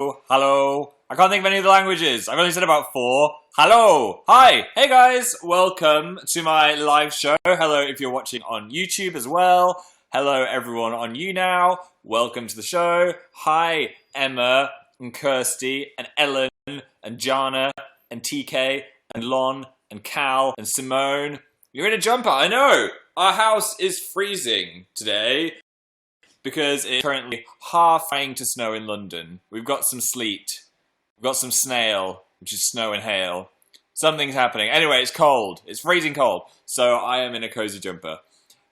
hello. I can't think of any of the languages. I've only said about 4. Hello, hi, hey guys. Welcome to my live show. Hello if you're watching on YouTube as well. Hello everyone on YouNow. Welcome to the show. Hi Emma and Kirsty and Ellen and Jana and TK and Lon and Cal and Simone. You're in a jumper, I know. Our house is freezing today because it's currently half trying to snow in London. We've got some sleet. We've got some snail, which is snow and hail. Something's happening. Anyway, it's cold. It's freezing cold. So I am in a cozy jumper.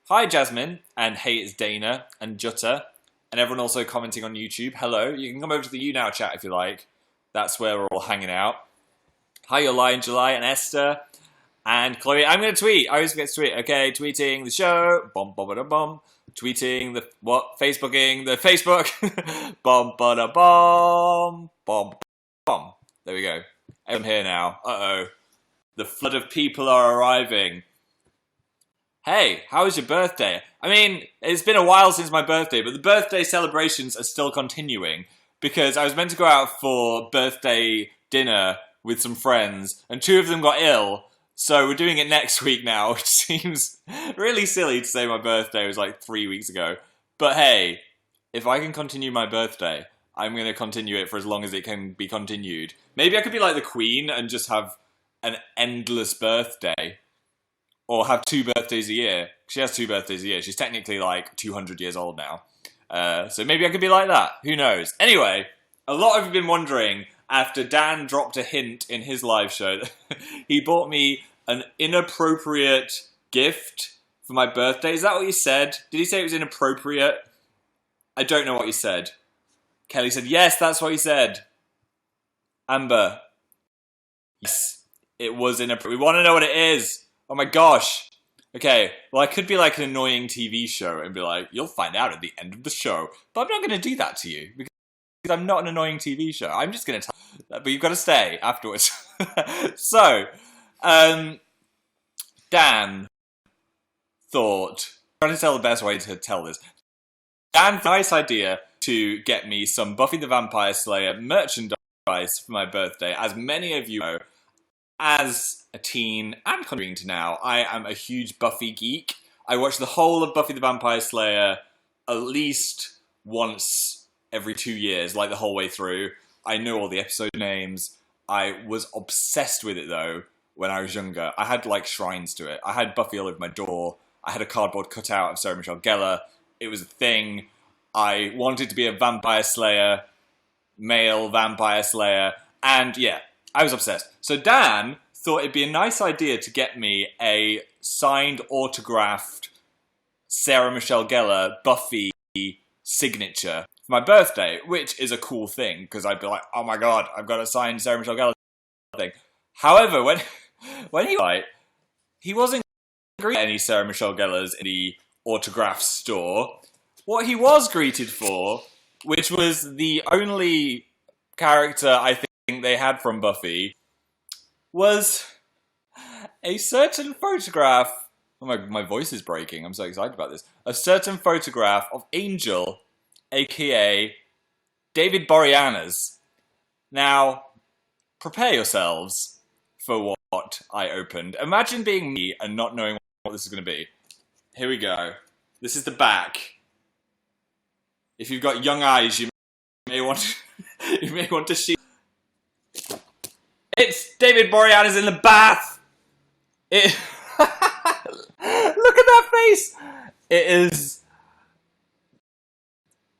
Hi, Jasmine. And hey, it's Dana and Jutta. And everyone also commenting on YouTube. Hello. You can come over to the YouNow chat if you like. That's where we're all hanging out. Hi, Yolai and July and Esther. And Chloe. I'm going to tweet. I always forget to tweet. Okay, tweeting the show. Bum, bum, bum, bum. Tweeting the what? Facebooking the Facebook. Bum, bum, bum, bum, bum. There we go. I'm here now. Uh-oh. The flood of people are arriving. Hey, how was your birthday? I mean, it's been a while since my birthday, but the birthday celebrations are still continuing because I was meant to go out for birthday dinner with some friends, and 2 of them got ill. So we're doing it next week now, which seems really silly to say my birthday was like 3 weeks ago. But hey, if I can continue my birthday, I'm going to continue it for as long as it can be continued. Maybe I could be like the Queen and just have an endless birthday. Or have 2 birthdays a year. She has 2 birthdays a year. She's technically like 200 years old now. So maybe I could be like that. Who knows? Anyway, a lot of you have been wondering, after Dan dropped a hint in his live show, he bought me an inappropriate gift for my birthday. Is that what he said? Did he say it was inappropriate? I don't know what he said. Kelly said, yes, that's what he said. Amber. Yes, it was inappropriate. We want to know what it is. Oh my gosh. Okay, well I could be like an annoying TV show and be like, you'll find out at the end of the show. But I'm not going to do that to you because I'm not an annoying TV show. I'm just going to tell you that, but you've got to stay afterwards. So, Dan thought, I'm trying to tell the best way to tell this. Dan thought nice idea to get me some Buffy the Vampire Slayer merchandise for my birthday. As many of you know, as a teen and continuing to now, I am a huge Buffy geek. I watch the whole of Buffy the Vampire Slayer at least once every 2 years, like the whole way through. I know all the episode names. I was obsessed with it though when I was younger. I had like shrines to it. I had Buffy all over my door. I had a cardboard cutout of Sarah Michelle Gellar. It was a thing. I wanted to be a vampire slayer, male vampire slayer, and yeah, I was obsessed. So Dan thought it'd be a nice idea to get me a signed, autographed Sarah Michelle Gellar Buffy signature for my birthday, which is a cool thing, because I'd be like, oh my god, I've got a signed Sarah Michelle Gellar thing. However, he wasn't greeted any Sarah Michelle Gellars in the autograph store. What he was greeted for, which was the only character I think they had from Buffy, was a certain photograph. Oh, my voice is breaking. I'm so excited about this. A certain photograph of Angel, aka David Boreanaz. Now, prepare yourselves for what I opened. Imagine being me and not knowing what this is going to be. Here we go. This is the back. If you've got young eyes, you may want to see. It's David Boreanaz in the bath! Look at that face! It is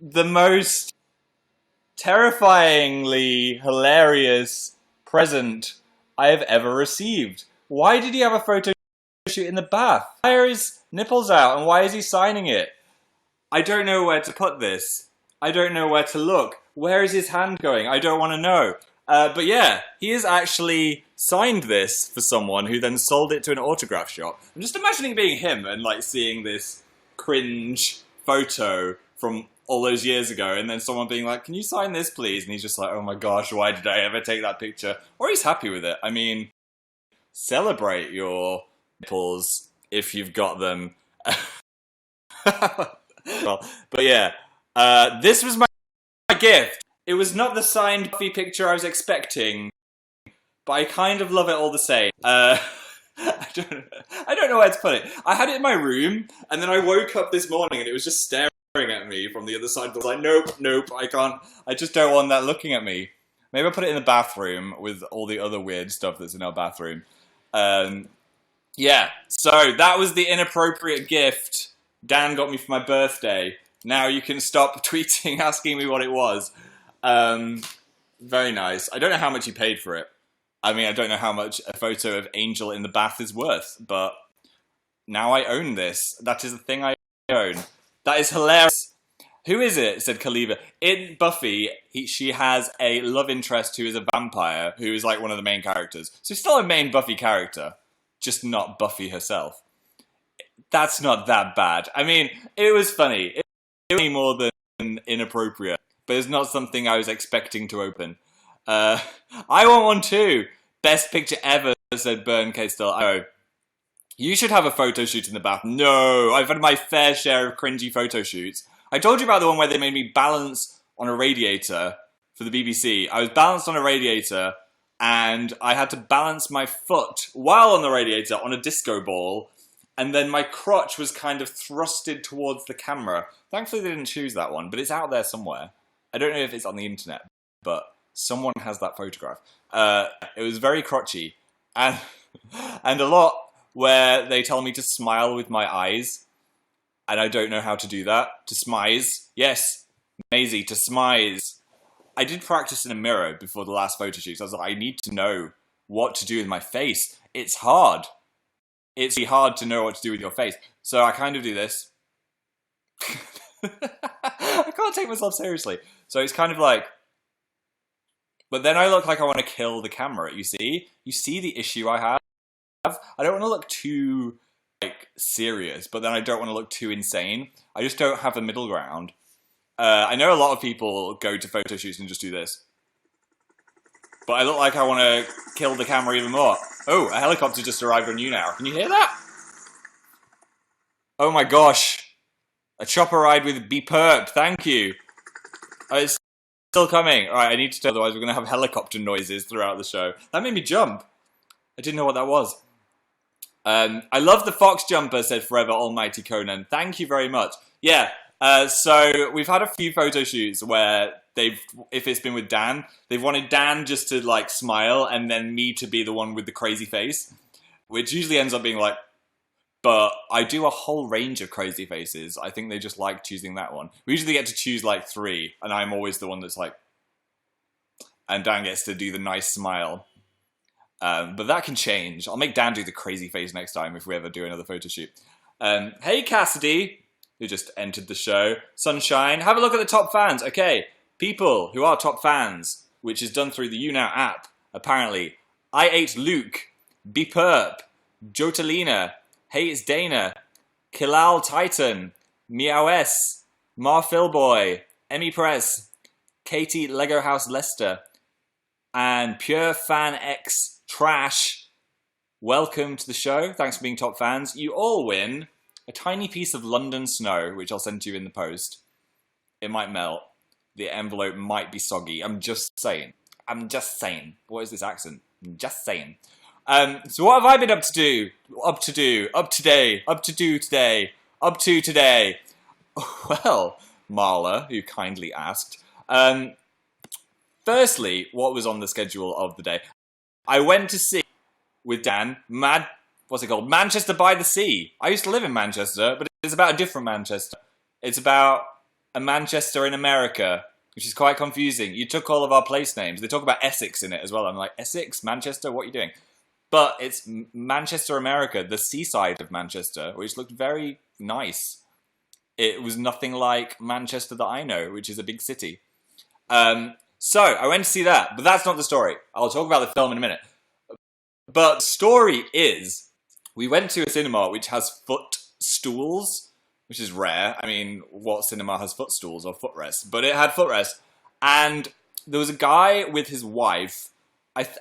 the most terrifyingly hilarious present I have ever received. Why did he have a photo shoot in the bath? Why are his nipples out and why is he signing it? I don't know where to put this. I don't know where to look. Where is his hand going? I don't want to know. But yeah, he has actually signed this for someone who then sold it to an autograph shop. I'm just imagining being him and like seeing this cringe photo from all those years ago and then someone being like, can you sign this please? And he's just like, oh my gosh, why did I ever take that picture? Or he's happy with it. I mean, celebrate your nipples if you've got them. Well, but yeah, this was my gift. It was not the signed Buffy picture I was expecting, but I kind of love it all the same. I don't know where to put it. I had it in my room, and then I woke up this morning and it was just staring at me from the other side. I was like, nope, I can't. I just don't want that looking at me. Maybe I'll put it in the bathroom with all the other weird stuff that's in our bathroom. Yeah, so that was the inappropriate gift Dan got me for my birthday. Now you can stop tweeting asking me what it was. Very nice. I don't know how much he paid for it. I mean, I don't know how much a photo of Angel in the bath is worth, but now I own this. That is the thing I own. That is hilarious. Who is it? Said Kaliva. In Buffy, she has a love interest who is a vampire, who is like one of the main characters. So she's still a main Buffy character, just not Buffy herself. That's not that bad. I mean, it was funny. It was more than inappropriate, but it's not something I was expecting to open. I want one too. Best picture ever, said Burn K. Still. Oh, you should have a photo shoot in the bath. No, I've had my fair share of cringy photo shoots. I told you about the one where they made me balance on a radiator for the BBC. I was balanced on a radiator and I had to balance my foot while on the radiator on a disco ball, and then my crotch was kind of thrusted towards the camera. Thankfully they didn't choose that one, but it's out there somewhere. I don't know if it's on the internet, but someone has that photograph. It was very crotchy, and a lot where they tell me to smile with my eyes, and I don't know how to do that. To smize. Yes, Maisie, to smize. I did practice in a mirror before the last photo shoot. So I was like, I need to know what to do with my face. It's hard. It's really hard to know what to do with your face. So I kind of do this. I can't take myself seriously. So it's kind of like, but then I look like I want to kill the camera, you see? You see the issue I have? I don't want to look too, like, serious, but then I don't want to look too insane. I just don't have a middle ground. I know a lot of people go to photo shoots and just do this. But I look like I want to kill the camera even more. Oh, a helicopter just arrived on you now. Can you hear that? Oh my gosh. A chopper ride with Be Perp. Thank you. Oh, it's still coming. Alright, I need to tell, otherwise we're going to have helicopter noises throughout the show. That made me jump. I didn't know what that was. I love the fox jumper, said Forever Almighty Conan. Thank you very much. Yeah, so we've had a few photo shoots where if it's been with Dan, they've wanted Dan just to like smile and then me to be the one with the crazy face, which usually ends up being like, but I do a whole range of crazy faces. I think they just like choosing that one. We usually get to choose like 3, and I'm always the one that's like, and Dan gets to do the nice smile. But that can change. I'll make Dan do the crazy face next time if we ever do another photo shoot. Hey Cassidy, who just entered the show. Sunshine, have a look at the top fans. Okay, people who are top fans, which is done through the YouNow app, apparently. I Ate Luke, Be Perp, Jotalina, Hey It's Dana, Kilal Titan, Meow S, Marphilboy, Emmy Press, Katie Lego House Lester, and Pure Fan X Trash. Welcome to the show. Thanks for being top fans. You all win a tiny piece of London snow, which I'll send to you in the post. It might melt. The envelope might be soggy. I'm just saying. I'm just saying. What is this accent? I'm just saying. So what have I been up to do today? Well, Marla, who kindly asked. Firstly, what was on the schedule of the day? I went to see, with Dan, Manchester by the Sea. I used to live in Manchester, but it's about a different Manchester. It's about a Manchester in America, which is quite confusing. You took all of our place names. They talk about Essex in it as well. I'm like, Essex? Manchester? What are you doing? But it's Manchester, America, the seaside of Manchester, which looked very nice. It was nothing like Manchester that I know, which is a big city. So, I went to see that, but that's not the story. I'll talk about the film in a minute. But the story is, we went to a cinema which has footstools, which is rare. I mean, what cinema has footstools or footrests? But it had footrests. And there was a guy with his wife.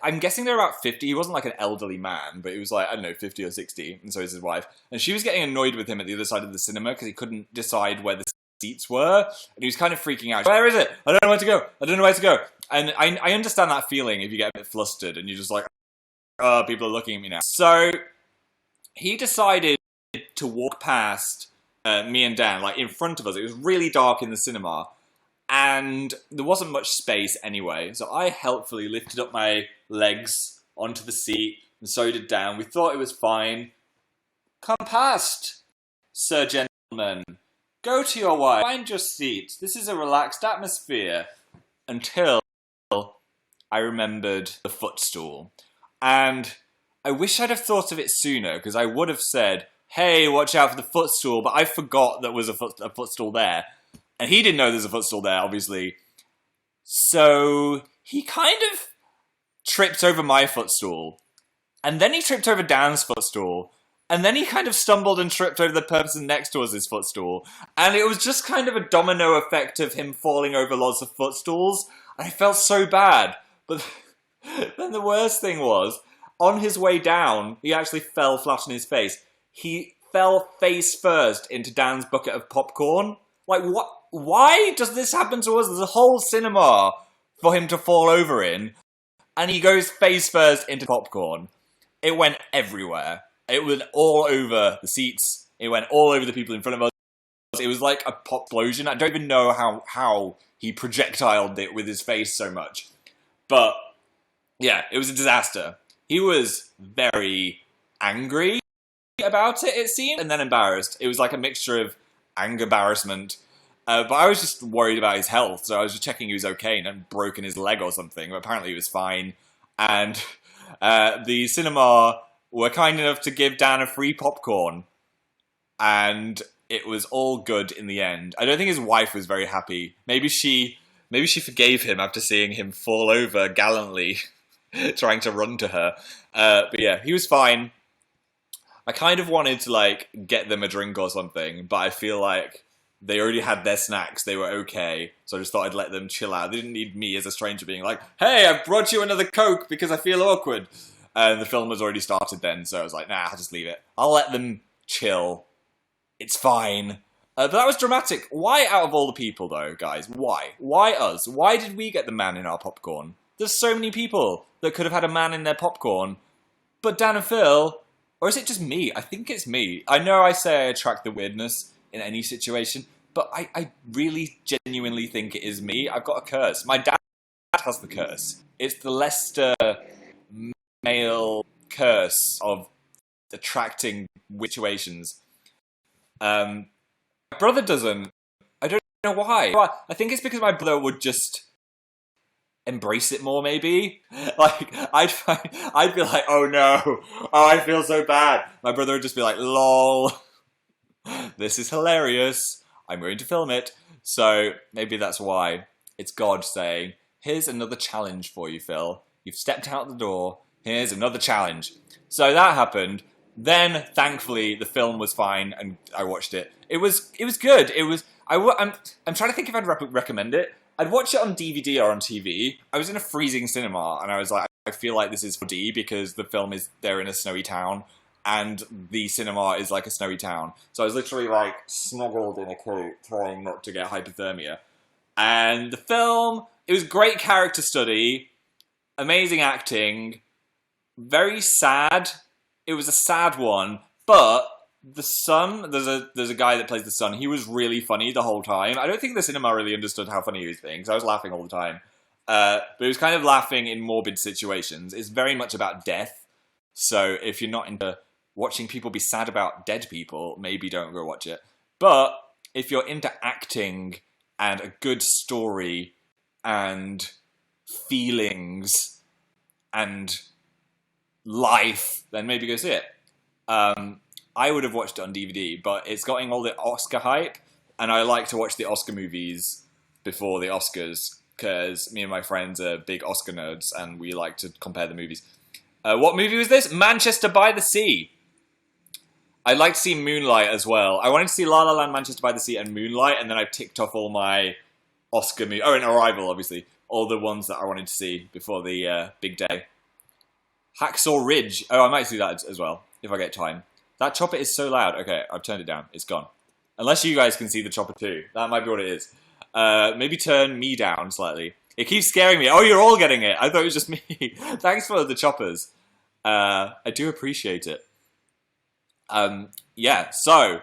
I'm guessing they're about 50. He wasn't like an elderly man, but he was like, I don't know, 50 or 60. And so is his wife. And she was getting annoyed with him at the other side of the cinema because he couldn't decide where the seats were, and he was kind of freaking out. Where is it? I don't know where to go. I don't know where to go. And I understand that feeling if you get a bit flustered and you're just like, oh, people are looking at me now. So he decided to walk past me and Dan, like in front of us. It was really dark in the cinema, and there wasn't much space anyway. So I helpfully lifted up my legs onto the seat, and so did Dan. We thought it was fine. Come past, Sir Gentleman. Go to your wife. Find your seat. This is a relaxed atmosphere. Until I remembered the footstool. And I wish I'd have thought of it sooner, because I would have said, hey, watch out for the footstool, but I forgot there was a footstool there. And he didn't know there's a footstool there, obviously. So he kind of tripped over my footstool. And then he tripped over Dan's footstool. And then he kind of stumbled and tripped over the person next to us' footstool. And it was just kind of a domino effect of him falling over lots of footstools. And I felt so bad. But then the worst thing was, on his way down, he actually fell flat on his face. He fell face first into Dan's bucket of popcorn. Like, what? Why does this happen to us? There's a whole cinema for him to fall over in. And he goes face first into popcorn. It went everywhere. It went all over the seats. It went all over the people in front of us. It was like a pop explosion. I don't even know how he projectiled it with his face so much. But, yeah, it was a disaster. He was very angry about it seemed, and then embarrassed. It was like a mixture of anger, embarrassment. But I was just worried about his health, so I was just checking he was okay and hadn't broken his leg or something. But apparently he was fine. And the cinema were kind enough to give Dan a free popcorn. And it was all good in the end. I don't think his wife was very happy. Maybe she forgave him after seeing him fall over gallantly, trying to run to her. But yeah, he was fine. I kind of wanted to, like, get them a drink or something, but I feel like they already had their snacks. They were okay. So I just thought I'd let them chill out. They didn't need me as a stranger being like, hey, I brought you another Coke because I feel awkward. And the film was already started then, so I was like, nah, I'll just leave it. I'll let them chill. It's fine. But that was dramatic. Why out of all the people, though, guys? Why? Why us? Why did we get the man in our popcorn? There's so many people that could have had a man in their popcorn. But Dan and Phil, or is it just me? I think it's me. I know I say I attract the weirdness in any situation, but I really genuinely think it is me. I've got a curse. My dad has the curse. It's the Leicester male curse of attracting situations. My brother doesn't. I don't know why. I think it's because my brother would just embrace it more, maybe. Like, I'd be like, oh no, oh, I feel so bad. My brother would just be like, lol, this is hilarious. I'm going to film it. So maybe that's why. It's God saying, here's another challenge for you, Phil. You've stepped out the door. Here's another challenge. So that happened. Then, thankfully, the film was fine, and I watched it. It was good. I'm trying to think if I'd recommend it. I'd watch it on DVD or on TV. I was in a freezing cinema, and I was like, I feel like this is 4D because the film is there in a snowy town, and the cinema is like a snowy town. So I was literally like snuggled in a coat, trying not to get hypothermia. And the film, it was great character study, amazing acting, very sad. It was a sad one, but the son, there's a guy that plays the son. He was really funny the whole time. I don't think the cinema really understood how funny he was being, because I was laughing all the time. But it was kind of laughing in morbid situations. It's very much about death. So if you're not into watching people be sad about dead people, maybe don't go watch it. But if you're into acting and a good story and feelings and life, then maybe go see it. I would have watched it on DVD, but it's getting all the Oscar hype, and I like to watch the Oscar movies before the Oscars, because me and my friends are big Oscar nerds, and we like to compare the movies. What movie was this? Manchester by the Sea. I'd like to see Moonlight as well. I wanted to see La La Land, Manchester by the Sea, and Moonlight, and then I ticked off all my Oscar movies. Oh, and Arrival, obviously. All the ones that I wanted to see before the big day. Hacksaw Ridge. Oh, I might see that as well, if I get time. That chopper is so loud. Okay, I've turned it down. It's gone. Unless you guys can see the chopper too. That might be what it is. Maybe turn me down slightly. It keeps scaring me. Oh, you're all getting it. I thought it was just me. Thanks for the choppers. I do appreciate it. Yeah, so,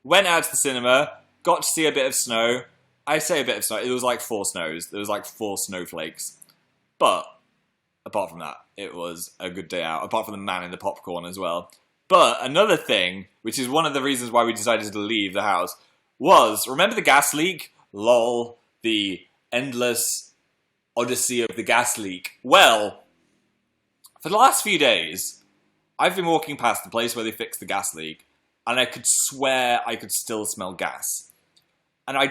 went out to the cinema, got to see a bit of snow. I say a bit of snow. It was like 4 snows. There was like 4 snowflakes. But, apart from that, it was a good day out. Apart from the man in the popcorn as well. But, another thing, which is one of the reasons why we decided to leave the house, was, remember the gas leak? Lol, the endless odyssey of the gas leak. Well, for the last few days, I've been walking past the place where they fixed the gas leak, and I could swear I could still smell gas. And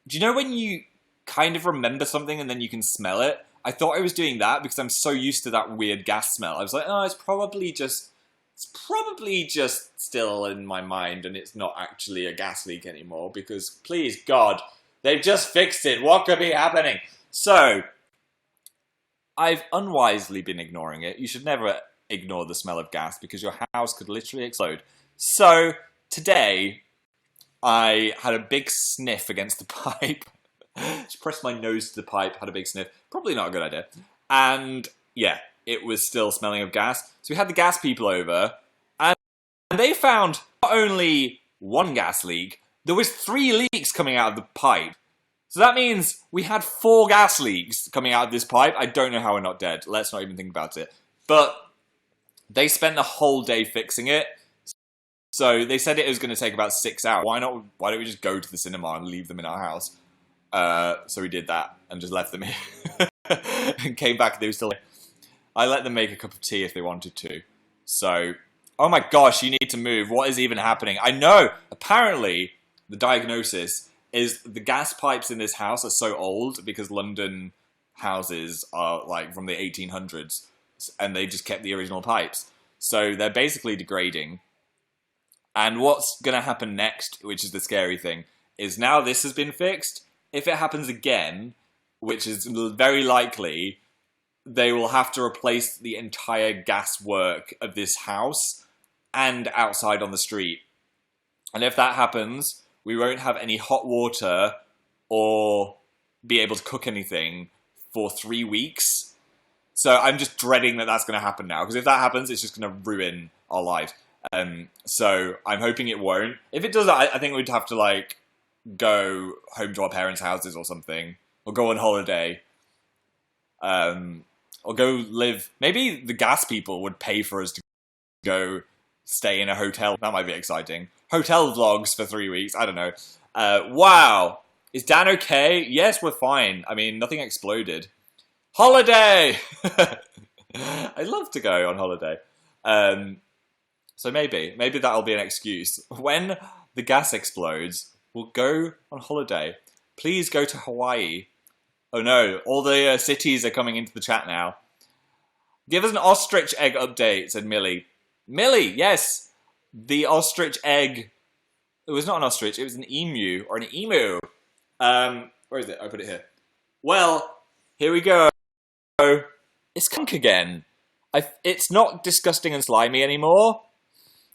do you know when you kind of remember something and then you can smell it? I thought I was doing that because I'm so used to that weird gas smell. I was like, oh, it's probably just still in my mind and it's not actually a gas leak anymore because, please, God, they've just fixed it. What could be happening? So, I've unwisely been ignoring it. You should never ignore the smell of gas because your house could literally explode. So, today, I had a big sniff against the pipe. Just pressed my nose to the pipe, had a big sniff. Probably not a good idea. And, yeah, it was still smelling of gas. So we had the gas people over, and they found not only one gas leak, there was 3 leaks coming out of the pipe. So that means we had 4 gas leaks coming out of this pipe. I don't know how we're not dead. Let's not even think about it. But they spent the whole day fixing it. So they said it was going to take about 6 hours. Why don't we just go to the cinema and leave them in our house? So we did that and just left them here. And came back and they were still here. I let them make a cup of tea if they wanted to. So, oh my gosh, you need to move. What is even happening? I know, apparently, the diagnosis is the gas pipes in this house are so old because London houses are like from the 1800s and they just kept the original pipes. So they're basically degrading. And what's going to happen next, which is the scary thing, is now this has been fixed. If it happens again, which is very likely, they will have to replace the entire gas work of this house and outside on the street. And if that happens, we won't have any hot water or be able to cook anything for 3 weeks. So I'm just dreading that that's going to happen now. Because if that happens, it's just going to ruin our lives. So I'm hoping it won't. If it does, I think we'd have to like go home to our parents' houses or something. Or go on holiday. Or go live... Maybe the gas people would pay for us to go stay in a hotel. That might be exciting. Hotel vlogs for 3 weeks. I don't know. Wow. Is Dan okay? Yes, we're fine. I mean, nothing exploded. Holiday! I'd love to go on holiday. So maybe that'll be an excuse. When the gas explodes, we'll go on holiday. Please go to Hawaii. Oh no, all the cities are coming into the chat now. Give us an ostrich egg update, said Millie. Millie, yes! The ostrich egg... It was not an ostrich, it was an emu, or an emu. Where is it? I put it here. Well, here we go. It's skunk again. It's not disgusting and slimy anymore.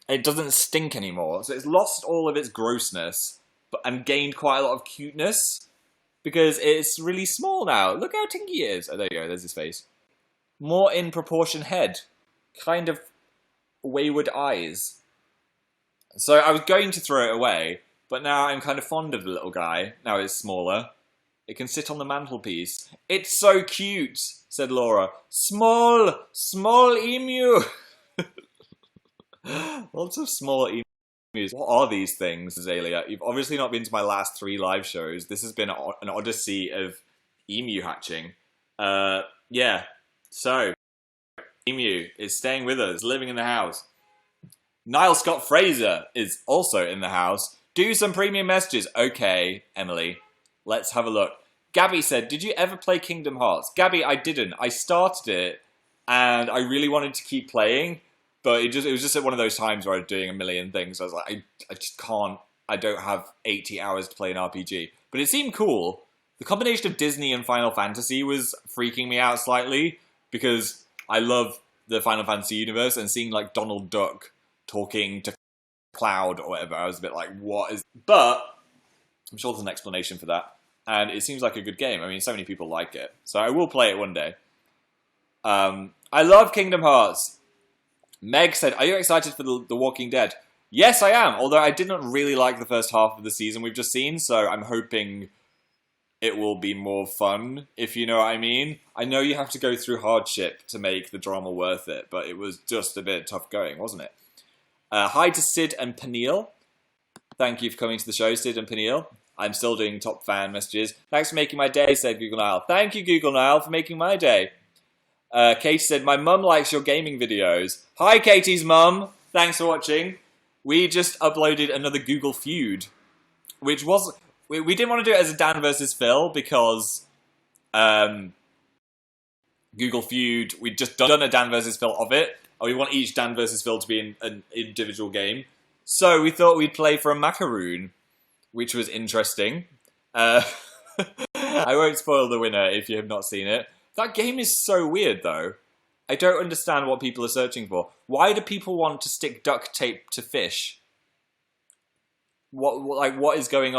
It doesn't stink anymore. So it's lost all of its grossness, and gained quite a lot of cuteness. Because it's really small now. Look how tinky it is. Oh, there you go. There's his face. More in proportion head. Kind of wayward eyes. So I was going to throw it away, but now I'm kind of fond of the little guy. Now it's smaller. It can sit on the mantelpiece. It's so cute, said Laura. Small emu. Lots of small emus. What are these things, Azalea? You've obviously not been to my last 3 live shows. This has been an odyssey of emu hatching. Yeah. So, emu is staying with us, living in the house. Niall Scott Fraser is also in the house. Do some premium messages. Okay, Emily. Let's have a look. Gabby said, did you ever play Kingdom Hearts? Gabby, I didn't. I started it, and I really wanted to keep playing. But it was just at one of those times where I was doing a million things. I was like, I just can't. I don't have 80 hours to play an RPG. But it seemed cool. The combination of Disney and Final Fantasy was freaking me out slightly. Because I love the Final Fantasy universe. And seeing like Donald Duck talking to cloud or whatever. I was a bit like, what is... But I'm sure there's an explanation for that. And it seems like a good game. I mean, so many people like it. So I will play it one day. I love Kingdom Hearts. Meg said, are you excited for The Walking Dead? Yes, I am. Although I didn't really like the first half of the season we've just seen. So I'm hoping it will be more fun, if you know what I mean. I know you have to go through hardship to make the drama worth it. But it was just a bit tough going, wasn't it? Hi to Sid and Peniel. Thank you for coming to the show, Sid and Peniel. I'm still doing top fan messages. Thanks for making my day, said Google Nile. Thank you, Google Nile, for making my day. Katie said, my mum likes your gaming videos. Hi, Katie's mum. Thanks for watching. We just uploaded another Google Feud, which was... We didn't want to do it as a Dan versus Phil because Google Feud, we'd just done a Dan versus Phil of it. And we want each Dan versus Phil to be in an individual game. So we thought we'd play for a macaroon, which was interesting. I won't spoil the winner if you have not seen it. That game is so weird, though. I don't understand what people are searching for. Why do people want to stick duct tape to fish? What is going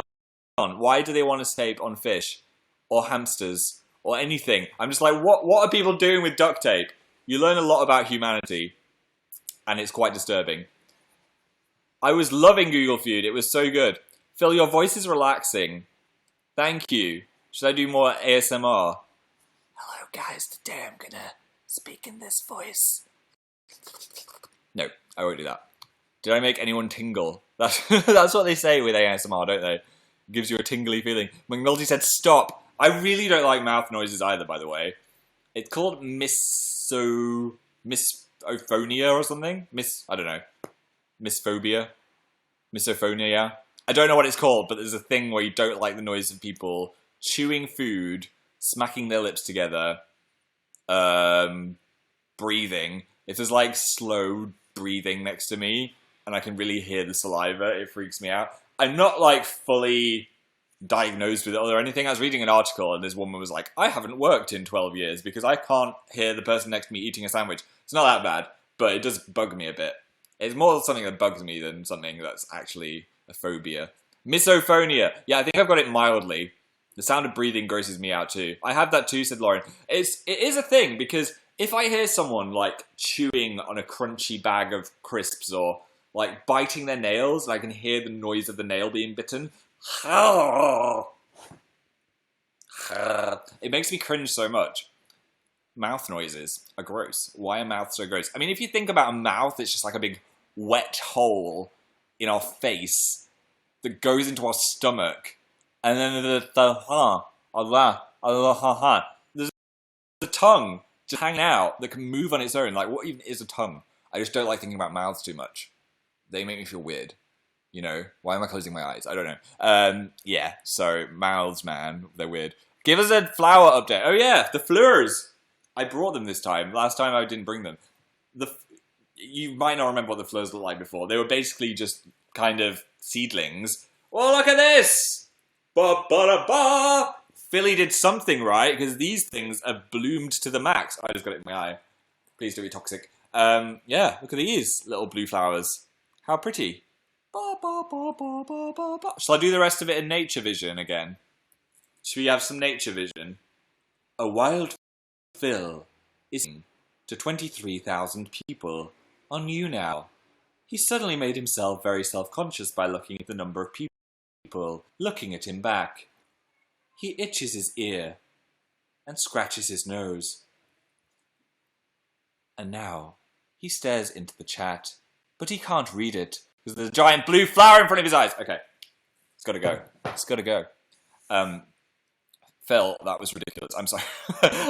on? Why do they want to tape on fish? Or hamsters? Or anything? I'm just like, what are people doing with duct tape? You learn a lot about humanity. And it's quite disturbing. I was loving Google Feud. It was so good. Phil, your voice is relaxing. Thank you. Should I do more ASMR? Hello, guys. Today I'm gonna speak in this voice. No, I won't do that. Did I make anyone tingle? That's what they say with ASMR, don't they? It gives you a tingly feeling. McNulty said stop. I really don't like mouth noises either, by the way. It's called misophonia or something? I don't know. Misphobia? Misophonia? I don't know what it's called, but there's a thing where you don't like the noise of people chewing food, smacking their lips together, breathing. If there's like slow breathing next to me and I can really hear the saliva, it freaks me out. I'm not like fully diagnosed with it or anything. I was reading an article and this woman was like, I haven't worked in 12 years because I can't hear the person next to me eating a sandwich. It's not that bad, but it does bug me a bit. It's more something that bugs me than something that's actually a phobia. Misophonia. Yeah, I think I've got it mildly. The sound of breathing grosses me out too. I have that too, said Lauren. It is a thing because if I hear someone like chewing on a crunchy bag of crisps or like biting their nails and I can hear the noise of the nail being bitten, it makes me cringe so much. Mouth noises are gross. Why are mouths so gross? I mean, if you think about a mouth, it's just like a big wet hole in our face that goes into our stomach. And then there's the tongue just hanging out that can move on its own. Like, what even is a tongue? I just don't like thinking about mouths too much. They make me feel weird. You know? Why am I closing my eyes? I don't know. Yeah, so mouths, man, they're weird. Give us a flower update. Oh yeah, the fleurs. I brought them this time. Last time I didn't bring them. You might not remember what the fleurs looked like before. They were basically just kind of seedlings. Oh, look at this! Ba-ba-da-ba! Philly did something right, because these things are bloomed to the max. I just got it in my eye. Please don't be toxic. Yeah, look at these little blue flowers. How pretty. Ba-ba-ba-ba-ba-ba-ba. Shall I do the rest of it in nature vision again? Should we have some nature vision? A wild Phil is to 23,000 people on YouNow. He suddenly made himself very self-conscious by looking at the number of people looking at him back. He itches his ear and scratches his nose. And now he stares into the chat, but he can't read it because there's a giant blue flower in front of his eyes. Okay, it's got to go. It's got to go. Phil, that was ridiculous. I'm sorry.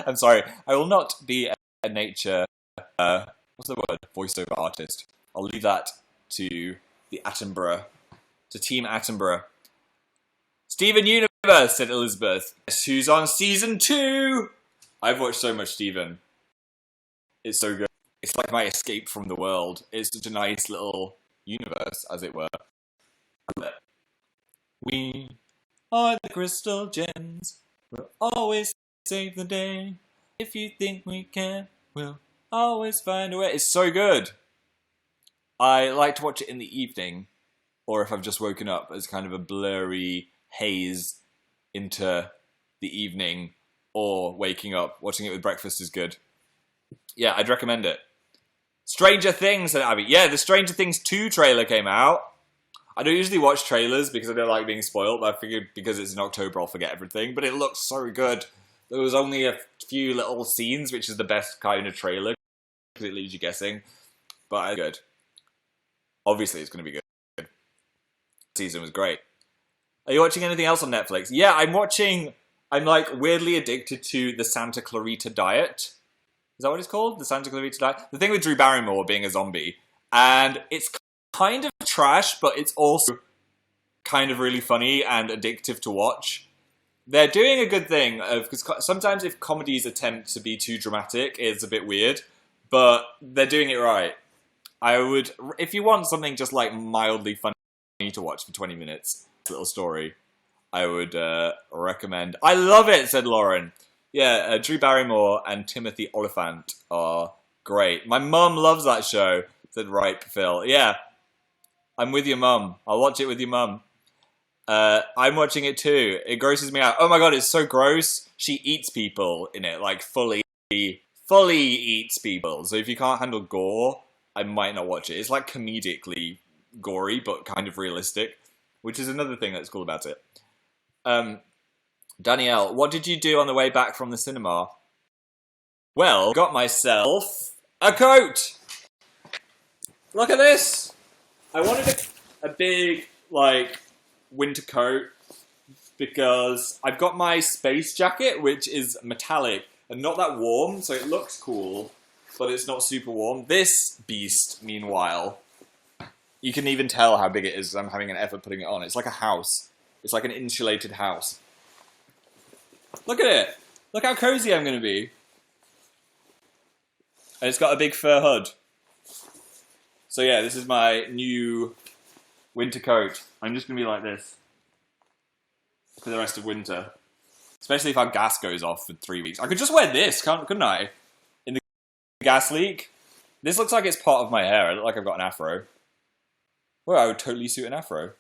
I'm sorry. I will not be a nature, what's the word? Voiceover artist. I'll leave that to the Attenborough, to Team Attenborough. Steven Universe, said Elizabeth. Guess who's on season 2? I've watched so much Steven. It's so good. It's like my escape from the world. It's such a nice little universe, as it were. We are the crystal gems. We'll always save the day. If you think we can, we'll always find a way. It's so good. I like to watch it in the evening or if I've just woken up as kind of a blurry haze into the evening, or waking up. Watching it with breakfast is good. Yeah, I'd recommend it. Stranger Things, said Abby. Yeah, the Stranger Things 2 trailer came out. I don't usually watch trailers because I don't like being spoiled, but I figured because it's in October I'll forget everything. But it looks so good. There was only a few little scenes, which is the best kind of trailer, because it leaves you guessing. But it's good. Obviously it's going to be good. The season was great. Are you watching anything else on Netflix? Yeah, I'm like weirdly addicted to the Santa Clarita Diet. Is that what it's called? The Santa Clarita Diet? The thing with Drew Barrymore being a zombie. And it's kind of trash, but it's also kind of really funny and addictive to watch. They're doing a good thing, because sometimes if comedies attempt to be too dramatic, it's a bit weird, but they're doing it right. I would, if you want something just like mildly funny to watch for 20 minutes, little story, I would recommend. I love it, said Lauren. Yeah, Drew Barrymore and Timothy Olyphant are great. My mum loves that show, said Ripe Phil. Yeah, I'm with your mum. I'll watch it with your mum. I'm watching it too. It grosses me out. Oh my god, it's so gross. She eats people in it, like fully eats people. So if you can't handle gore, I might not watch it. It's like comedically gory, but kind of realistic, which is another thing that's cool about it. Danielle, what did you do on the way back from the cinema? Well, got myself a coat. Look at this. I wanted a big, like, winter coat because I've got my space jacket, which is metallic and not that warm, so it looks cool, but it's not super warm. This beast, meanwhile, you can even tell how big it is. I'm having an effort putting it on. It's like a house. It's like an insulated house. Look at it. Look how cozy I'm going to be. And it's got a big fur hood. So yeah, this is my new winter coat. I'm just going to be like this for the rest of winter. Especially if our gas goes off for 3 weeks. I could just wear this, couldn't I? In the gas leak. This looks like it's part of my hair. I look like I've got an afro. Well, I would totally suit an afro.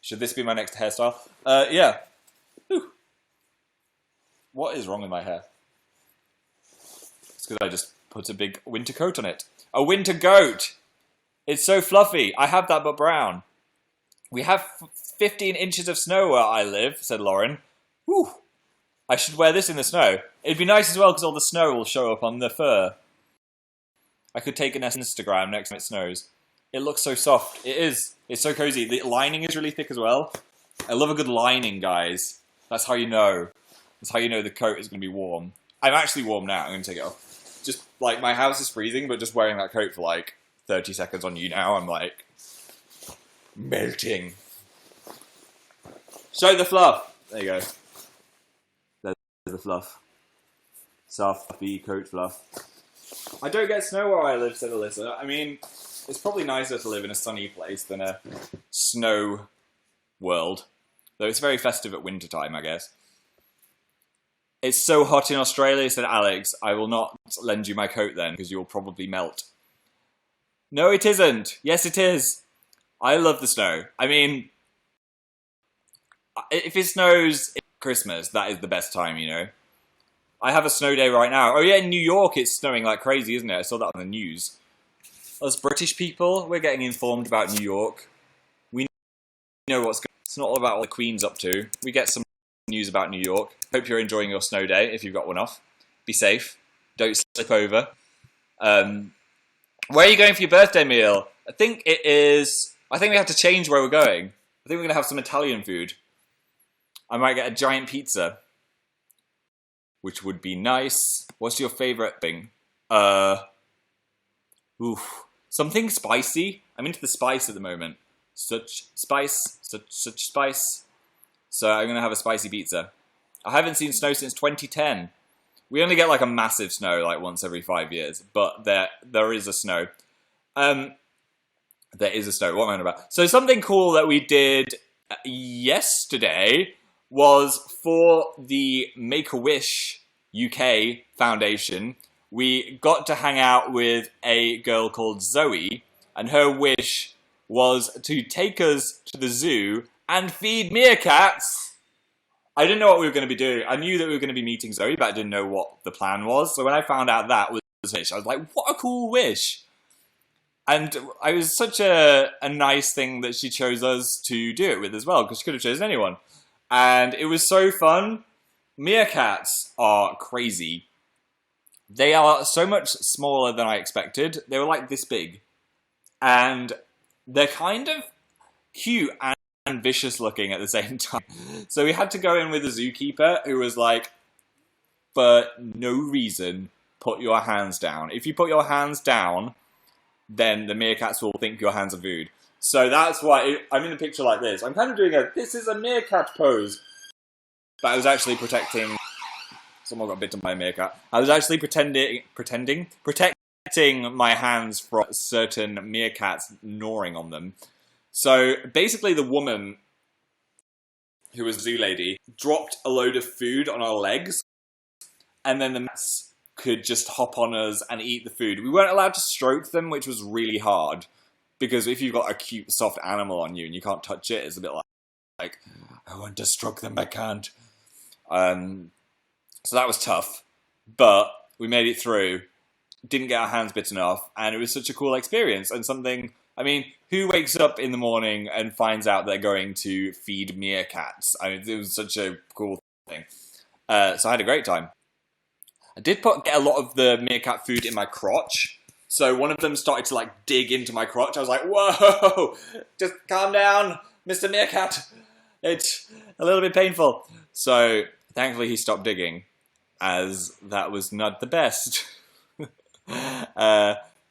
Should this be my next hairstyle? Yeah. Whew. What is wrong with my hair? It's because I just put a big winter coat on it. A winter goat! It's so fluffy. I have that but brown. We have 15 inches of snow where I live, said Lauren. Whew. I should wear this in the snow. It'd be nice as well because all the snow will show up on the fur. I could take an Instagram next time it snows. It looks so soft. It is. It's so cozy. The lining is really thick as well. I love a good lining, guys. That's how you know. That's how you know the coat is going to be warm. I'm actually warm now. I'm going to take it off. Just, like, my house is freezing, but just wearing that coat for, like, 30 seconds on you now, I'm, like, melting. Show the fluff. There you go. There's the fluff. Soft, fluffy coat fluff. I don't get snow where I live, said Alyssa. I mean, it's probably nicer to live in a sunny place than a snow world. Though it's very festive at winter time, I guess. It's so hot in Australia, said Alex. I will not lend you my coat then, because you'll probably melt. No, it isn't. Yes, it is. I love the snow. I mean, if it snows at Christmas, that is the best time, you know. I have a snow day right now. Oh yeah, in New York it's snowing like crazy, isn't it? I saw that on the news. Us British people, we're getting informed about New York. We know what's going on. It's not all about what the Queen's up to. We get some news about New York. Hope you're enjoying your snow day, if you've got one off. Be safe. Don't slip over. Where are you going for your birthday meal? I think we have to change where we're going. I think we're going to have some Italian food. I might get a giant pizza, which would be nice. What's your favourite thing? Something spicy. I'm into the spice at the moment. Such spice. So I'm going to have a spicy pizza. I haven't seen snow since 2010. We only get like a massive snow like once every 5 years. But there is a snow. There is a snow. What am I on about? So something cool that we did yesterday was for the Make-A-Wish UK Foundation. We got to hang out with a girl called Zoe, and her wish was to take us to the zoo and feed meerkats. I didn't know what we were going to be doing. I knew that we were going to be meeting Zoe, but I didn't know what the plan was. So when I found out that was a wish, I was like, what a cool wish. And it was such a nice thing that she chose us to do it with as well, because she could have chosen anyone. And it was so fun. Meerkats are crazy. They are so much smaller than I expected. They were like this big. And they're kind of cute and vicious looking at the same time. So we had to go in with a zookeeper who was like, for no reason, put your hands down. If you put your hands down, then the meerkats will think your hands are food. So that's why I'm in a picture like this. I'm kind of doing this is a meerkat pose. But I was actually protecting... Someone got bitten by a meerkat. I was actually protecting my hands from certain meerkats gnawing on them. So basically the woman, who was zoo lady, dropped a load of food on our legs, and then the meerkats could just hop on us and eat the food. We weren't allowed to stroke them, which was really hard, because if you've got a cute, soft animal on you and you can't touch it, it's a bit like I want to stroke them, I can't. So that was tough, but we made it through, didn't get our hands bitten off, and it was such a cool experience, and something... I mean, who wakes up in the morning and finds out they're going to feed meerkats? I mean, it was such a cool thing. So I had a great time. I did get a lot of the meerkat food in my crotch. So one of them started to like dig into my crotch. I was like, whoa, just calm down, Mr. Meerkat. It's a little bit painful. So thankfully he stopped digging, as that was not the best.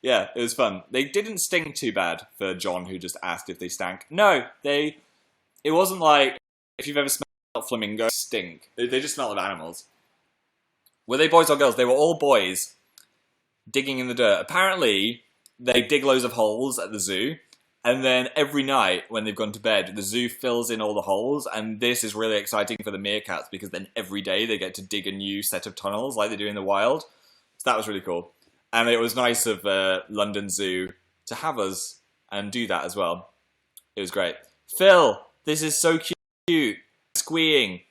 Yeah, it was fun. They didn't sting too bad for John, who just asked if they stank. No, it wasn't like, if you've ever smelled flamingos, stink. They just smell of animals. Were they boys or girls? They were all boys digging in the dirt. Apparently, they dig loads of holes at the zoo, and then every night when they've gone to bed, the zoo fills in all the holes, and this is really exciting for the meerkats, because then every day they get to dig a new set of tunnels like they do in the wild. So that was really cool. And it was nice of London Zoo to have us and do that as well. It was great. Phil, this is so cute. Squeeing.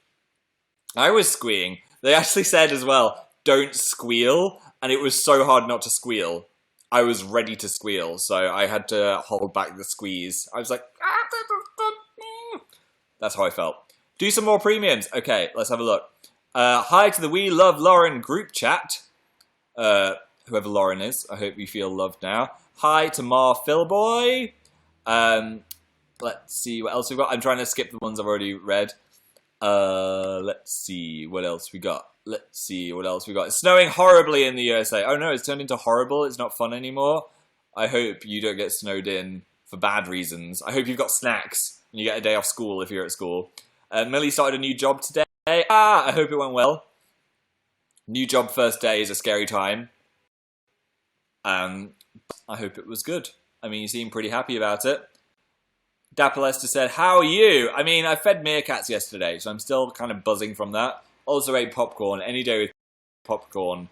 I was squeeing. They actually said as well, don't squeal. And it was so hard not to squeal. I was ready to squeal, so I had to hold back the squeeze. I was like, that's how I felt. Do some more premiums. Okay, let's have a look. Hi to the We Love Lauren group chat. Whoever Lauren is, I hope you feel loved now. Hi to Mar Philboy. Let's see what else we've got. I'm trying to skip the ones I've already read. Let's see what else we got. It's snowing horribly in the USA. Oh no, it's turned into horrible. It's not fun anymore. I hope you don't get snowed in for bad reasons. I hope you've got snacks and you get a day off school if you're at school. Millie started a new job today. I hope it went well. New job first day is a scary time. I hope it was good. I mean, you seem pretty happy about it. Dapper Lester said, how are you? I mean, I fed meerkats yesterday, so I'm still kind of buzzing from that. Also ate popcorn. Any day with popcorn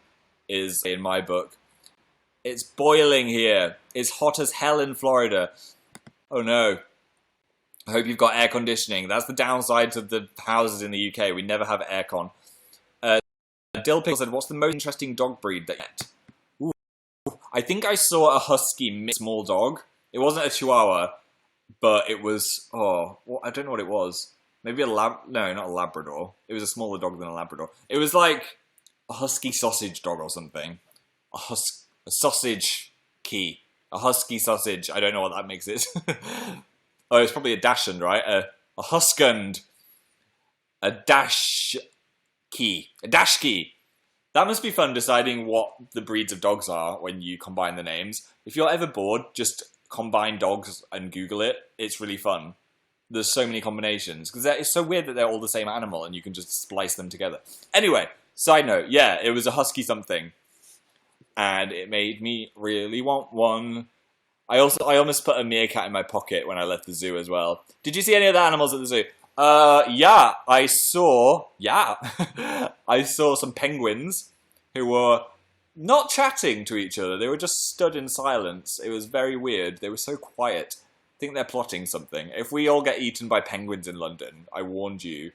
is, in my book. It's boiling here. It's hot as hell in Florida. Oh no. I hope you've got air conditioning. That's the downside to the houses in the UK. We never have aircon. Dill Pickle said, what's the most interesting dog breed that you get? I think I saw a husky small dog. It wasn't a chihuahua, but it was, I don't know what it was. Maybe no, not a Labrador. It was a smaller dog than a Labrador. It was like a husky sausage dog or something. A sausage key. A husky sausage. I don't know what that makes it. Oh, it's probably a dachshund, right? A huskund. A dash key. A dash key. That must be fun deciding what the breeds of dogs are when you combine the names. If you're ever bored, just combine dogs and Google it. It's really fun. There's so many combinations. Because it's so weird that they're all the same animal and you can just splice them together. Anyway, side note. Yeah, it was a husky something. And it made me really want one. I almost put a meerkat in my pocket when I left the zoo as well. Did you see any other animals at the zoo? Yeah, I saw some penguins who were not chatting to each other. They were just stood in silence. It was very weird. They were so quiet. think they're plotting something. If we all get eaten by penguins in London, I warned you,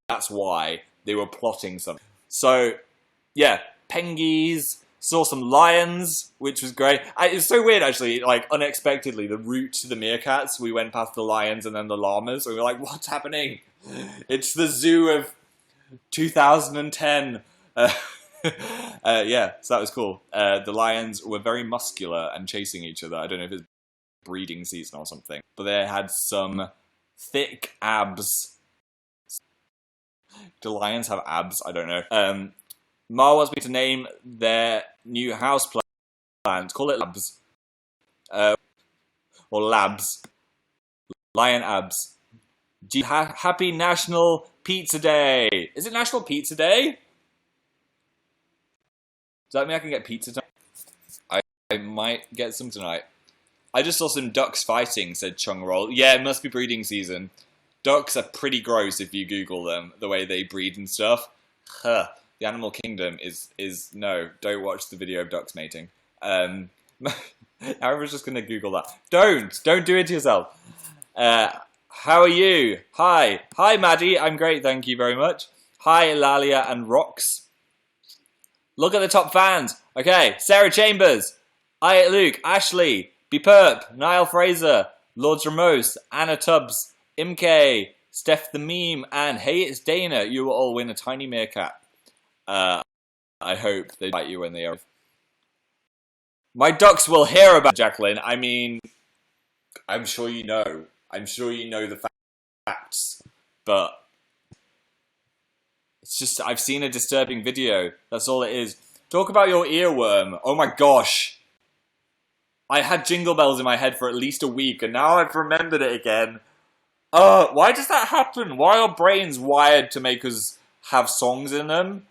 that's why they were plotting something. So, yeah, pengies, saw some lions, which was great. It was so weird, actually, like, unexpectedly, the route to the meerkats, we went past the lions and then the llamas, and we were like, what's happening? It's the zoo of 2010. Yeah, so that was cool. The lions were very muscular and chasing each other. I don't know if it's breeding season or something, but they had some thick abs. Do lions have abs? I don't know. Ma wants me to name their new house plant. Call it Labs. Or Labs. Lion abs. Happy National Pizza Day. Is it National Pizza Day? Does that mean I can get pizza tonight? I might get some tonight. I just saw some ducks fighting, said Chung Roll. Yeah, it must be breeding season. Ducks are pretty gross if you Google them, the way they breed and stuff. Huh. The animal kingdom is no, don't watch the video of ducks mating. Everyone's just going to Google that. Don't do it to yourself. How are you? Hi, Maddie, I'm great, thank you very much. Hi, Lalia and Rox. Look at the top fans. Okay, Sarah Chambers, I Luke, Ashley, B Perp, Niall Fraser, Lords Ramos, Anna Tubbs, Imk, Steph the Meme, and Hey, it's Dana. You will all win a tiny meerkat. I hope they bite you when they are. My ducks will hear about Jacqueline. I mean, I'm sure you know. I'm sure you know the facts, but it's just, I've seen a disturbing video. That's all it is. Talk about your earworm. Oh my gosh. I had Jingle Bells in my head for at least a week, and now I've remembered it again. Why does that happen? Why are brains wired to make us have songs in them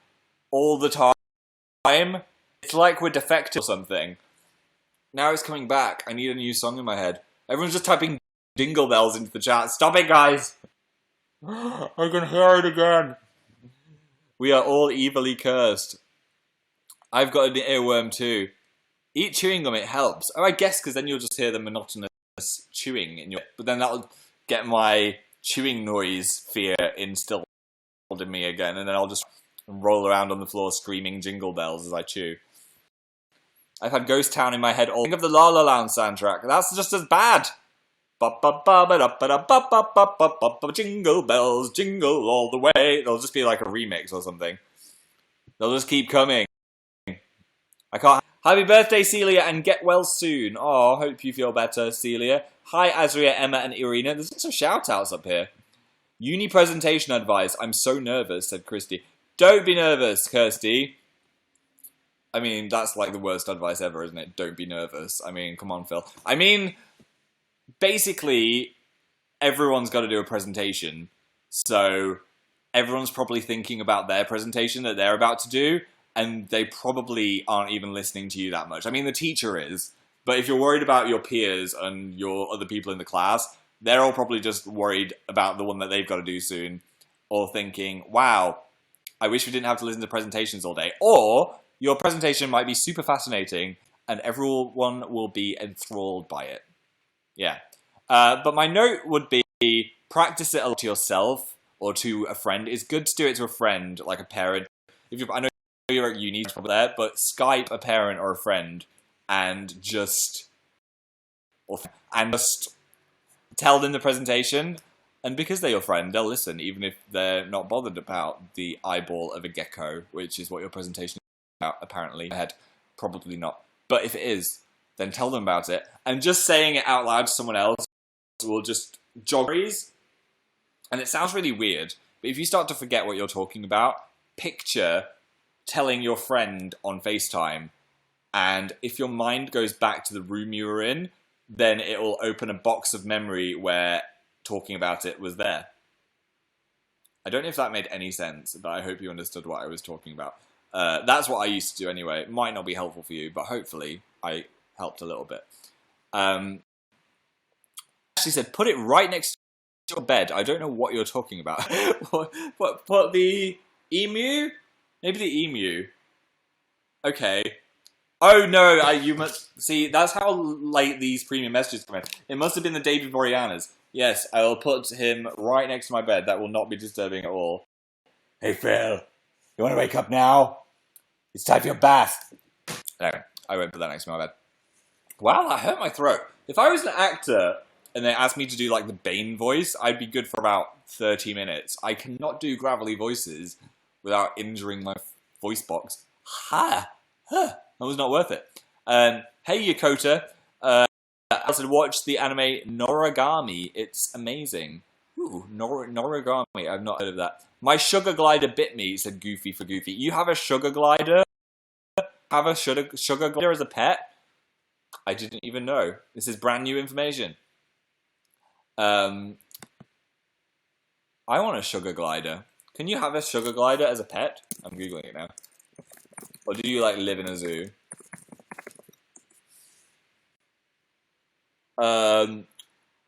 all the time? It's like we're defective or something. Now it's coming back. I need a new song in my head. Everyone's just typing Jingle Bells into the chat. Stop it, guys. I can hear it again. We are all evilly cursed. I've got an earworm too. Eat chewing gum, it helps. Oh, I guess because then you'll just hear the monotonous chewing in your... But then that'll get my chewing noise fear instilled in me again, and then I'll just roll around on the floor screaming Jingle Bells as I chew. I've had Ghost Town in my head all... Think of the La La Land soundtrack. That's just as bad. Jingle bells, jingle all the way. They'll just be like a remix or something. They'll just keep coming. I can't... Happy birthday, Celia, and get well soon. Oh, hope you feel better, Celia. Hi, Azria, Emma, and Irina. There's lots of shout-outs up here. Uni presentation advice. I'm so nervous, said Kirsty. Don't be nervous, Kirsty. I mean, that's like the worst advice ever, isn't it? Don't be nervous. I mean, come on, Phil. I mean, basically, everyone's got to do a presentation. So everyone's probably thinking about their presentation that they're about to do, and they probably aren't even listening to you that much. I mean, the teacher is, but if you're worried about your peers and your other people in the class, they're all probably just worried about the one that they've got to do soon, or thinking, wow, I wish we didn't have to listen to presentations all day. Or your presentation might be super fascinating, and everyone will be enthralled by it. Yeah. But my note would be, practice it a lot to yourself or to a friend. It's good to do it to a friend, like a parent. I know you're at uni, it's probably there, but Skype a parent or a friend and just tell them the presentation. And because they're your friend, they'll listen, even if they're not bothered about the eyeball of a gecko, which is what your presentation is about, apparently. Ahead, probably not. But if it is, then tell them about it. And just saying it out loud to someone else will just jog memories. And it sounds really weird, but if you start to forget what you're talking about, picture telling your friend on FaceTime, and if your mind goes back to the room you were in, then it will open a box of memory where talking about it was there. I don't know if that made any sense, but I hope you understood what I was talking about. That's what I used to do anyway. It might not be helpful for you, but hopefully I helped a little bit. She said, put it right next to your bed. I don't know what you're talking about. what the emu? Maybe the emu. Okay. Oh no, you must see. That's how late these premium messages come in. It must have been the David Boreanaz. Yes, I will put him right next to my bed. That will not be disturbing at all. Hey Phil, you want to wake up now? It's time for your bath. No, I won't put that next to my bed. Wow, that hurt my throat. If I was an actor and they asked me to do like the Bane voice, I'd be good for about 30 minutes. I cannot do gravelly voices without injuring my voice box. That was not worth it. Hey Yokota, I said watch the anime Noragami. It's amazing. Ooh, Noragami. I've not heard of that. My sugar glider bit me, said Goofy for Goofy. You have a sugar glider? Have a sugar glider as a pet? I didn't even know. This is brand new information. I want a sugar glider. Can you have a sugar glider as a pet? I'm Googling it now. Or do you like live in a zoo?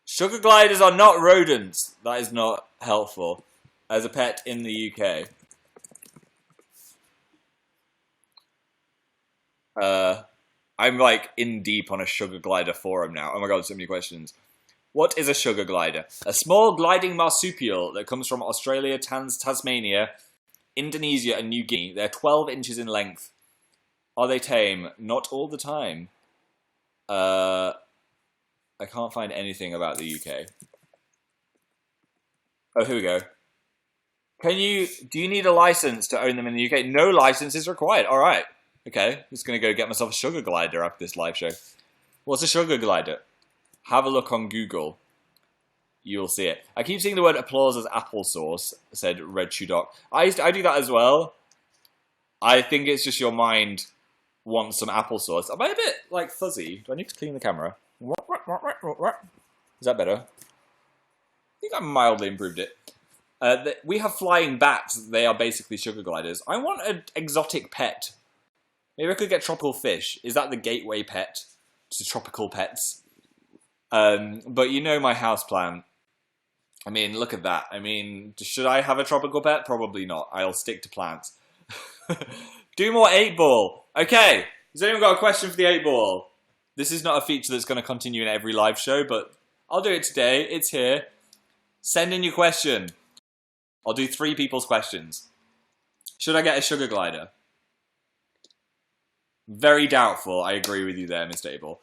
Sugar gliders are not rodents. That is not helpful. As a pet in the UK. I'm like in deep on a sugar glider forum now. Oh my god, so many questions. What is a sugar glider? A small gliding marsupial that comes from Australia, Tasmania, Indonesia, and New Guinea. They're 12 inches in length. Are they tame? Not all the time. I can't find anything about the UK. Oh, here we go. Do you need a license to own them in the UK? No license is required. All right. Okay. I'm just going to go get myself a sugar glider after this live show. What's a sugar glider? Have a look on Google. You'll see it. I keep seeing the word applause as applesauce, said Red Chudok. I do that as well. I think it's just your mind wants some applesauce. Am I a bit, like, fuzzy? Do I need to clean the camera? Is that better? I think I mildly improved it. We have flying bats. They are basically sugar gliders. I want an exotic pet. Maybe I could get tropical fish. Is that the gateway pet to tropical pets? But you know my houseplant. I mean, look at that. I mean, should I have a tropical pet? Probably not. I'll stick to plants. Do more 8-ball. Okay. Has anyone got a question for the 8-ball? This is not a feature that's going to continue in every live show, but I'll do it today. It's here. Send in your question. I'll do 3 people's questions. Should I get a sugar glider? Very doubtful. I agree with you there, Mr. Abel.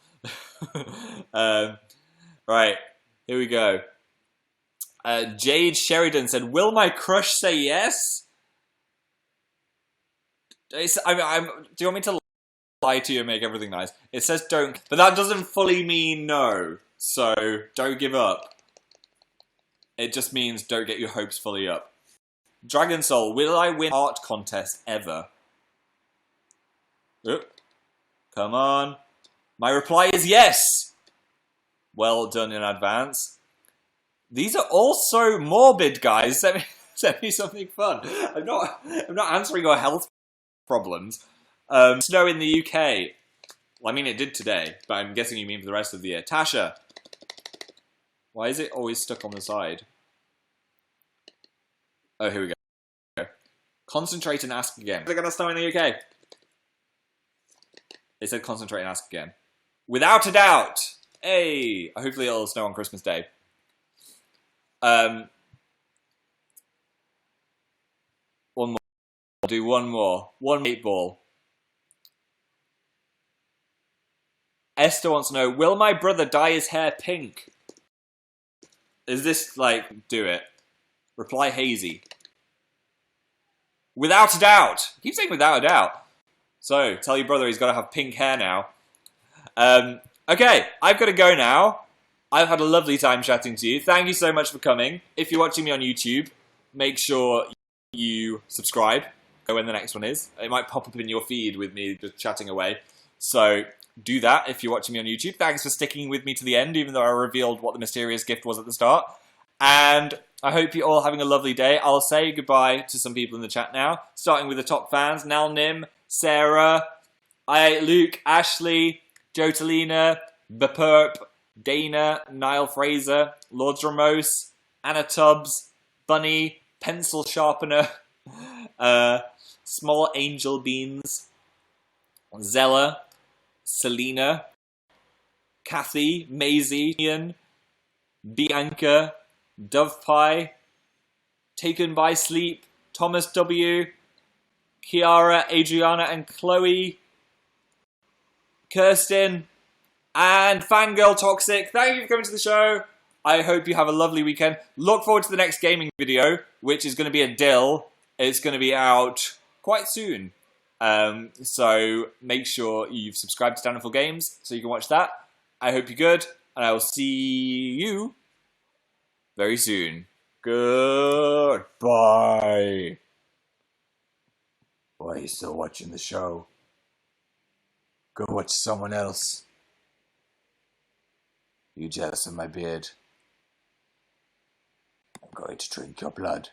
Right, here we go. Jade Sheridan said, "Will my crush say yes?" Do you want me to lie to you and make everything nice? It says don't, but that doesn't fully mean no. So don't give up. It just means don't get your hopes fully up. Dragon Soul, will I win art contest ever? Oop. Come on. My reply is yes. Well done in advance. These are all so morbid, guys. Send me something fun. I'm not answering your health problems. Snow in the UK. Well, I mean, it did today, but I'm guessing you mean for the rest of the year. Tasha. Why is it always stuck on the side? Oh, here we go. Concentrate and ask again. Is it going to snow in the UK? They said concentrate and ask again. Without a doubt. Hey. Hopefully it'll snow on Christmas Day. One more. I'll do one more. 1 8-ball. Esther wants to know, will my brother dye his hair pink? Is this, like, do it? Reply hazy. Without a doubt. I keep saying without a doubt. So, tell your brother he's got to have pink hair now. Okay, I've got to go now. I've had a lovely time chatting to you. Thank you so much for coming. If you're watching me on YouTube, make sure you subscribe. Go when the next one is. It might pop up in your feed with me just chatting away. So, do that if you're watching me on YouTube. Thanks for sticking with me to the end, even though I revealed what the mysterious gift was at the start. And I hope you're all having a lovely day. I'll say goodbye to some people in the chat now, starting with the top fans. Nell Nim, Sarah, Luke, Ashley, Jotalina, Bepurp, Dana, Niall Fraser, Lords Ramos, Anna Tubbs, Bunny, Pencil Sharpener, Small Angel Beans, Zella, Selena, Kathy, Maisie, Ian, Bianca, Dove Pie, Taken by Sleep, Thomas W, Kiara, Adriana and Chloe, Kirsten, and Fangirl Toxic. Thank you for coming to the show. I hope you have a lovely weekend. Look forward to the next gaming video, which is going to be a dill. It's going to be out quite soon. So make sure you've subscribed to Downfall Games so you can watch that. I hope you're good, and I will see you very soon. Goodbye. Why are you still watching the show? Go watch someone else. You jealous of my beard? I'm going to drink your blood.